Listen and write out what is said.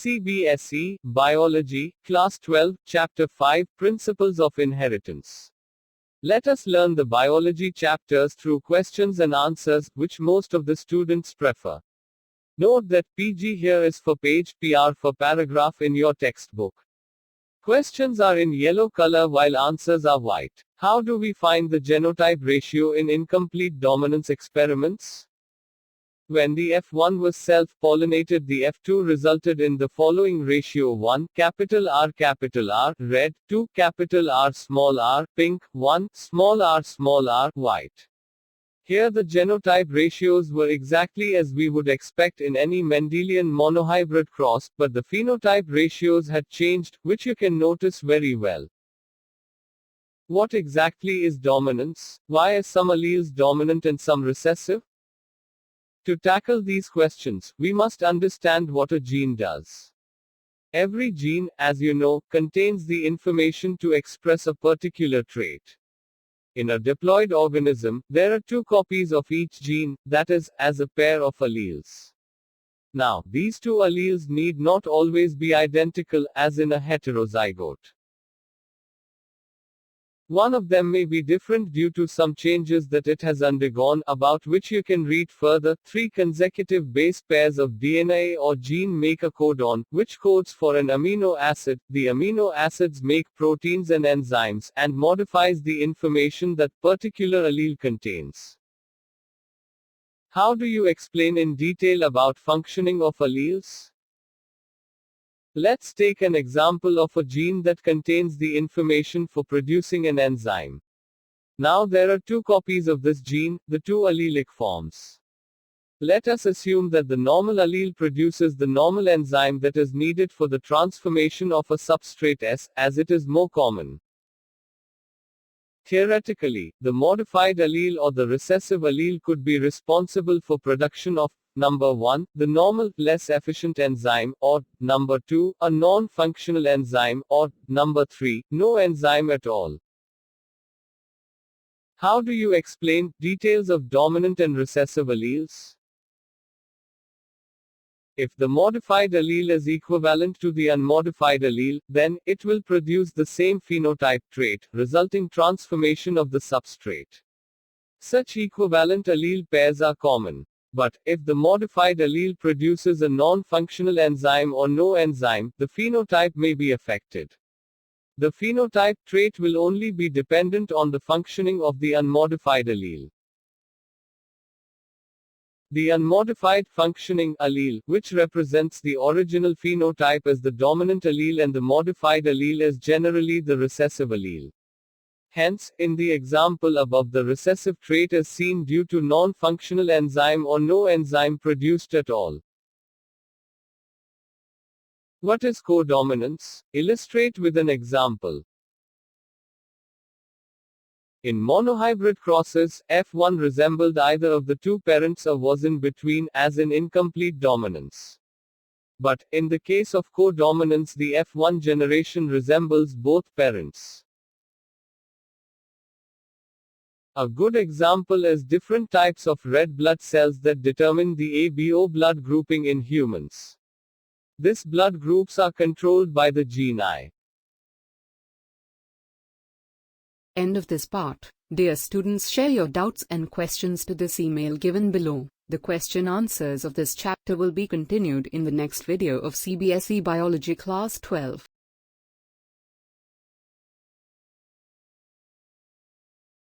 CBSE, Biology, Class 12, Chapter 5, Principles of Inheritance. Let us learn the biology chapters through questions and answers, which most of the students prefer. Note that PG here is for page, PR for paragraph in your textbook. Questions are in yellow color while answers are white. How do we find the genotype ratio in incomplete dominance experiments? When the F1 was self-pollinated, the F2 resulted in the following ratio: 1 capital R red, 2 capital R pink, 1 small r white. Here the genotype ratios were exactly as we would expect in any Mendelian monohybrid cross, but the phenotype ratios had changed, which you can notice very well. What exactly is dominance? Why are some alleles dominant and some recessive? To tackle these questions, we must understand what a gene does. Every gene, as you know, contains the information to express a particular trait. In a diploid organism, there are two copies of each gene, that is, as a pair of alleles. Now, these two alleles need not always be identical, as in a heterozygote. One of them may be different due to some changes that it has undergone, about which you can read further. 3 consecutive base pairs of DNA or gene make a codon, which codes for an amino acid. The amino acids make proteins and enzymes, and modifies the information that particular allele contains. How do you explain in detail about functioning of alleles? Let's take an example of a gene that contains the information for producing an enzyme. Now there are 2 copies of this gene, the 2 allelic forms. Let us assume that the normal allele produces the normal enzyme that is needed for the transformation of a substrate S, as it is more common. Theoretically, the modified allele or the recessive allele could be responsible for production of number 1, the normal, less efficient enzyme, or number 2, a non-functional enzyme, or number 3, no enzyme at all. How do you explain details of dominant and recessive alleles? If the modified allele is equivalent to the unmodified allele, then it will produce the same phenotype trait, resulting transformation of the substrate. Such equivalent allele pairs are common. But, if the modified allele produces a non-functional enzyme or no enzyme, the phenotype may be affected. The phenotype trait will only be dependent on the functioning of the unmodified allele. The unmodified functioning allele, which represents the original phenotype as the dominant allele, and the modified allele is generally the recessive allele. Hence, in the example above, the recessive trait is seen due to non-functional enzyme or no enzyme produced at all. What is codominance? Illustrate with an example. In monohybrid crosses, F1 resembled either of the 2 parents or was in between, as in incomplete dominance. But, in the case of codominance, the F1 generation resembles both parents. A good example is different types of red blood cells that determine the ABO blood grouping in humans. These blood groups are controlled by the gene I. End of this part. Dear students, share your doubts and questions to this email given below. The question answers of this chapter will be continued in the next video of CBSE Biology Class 12.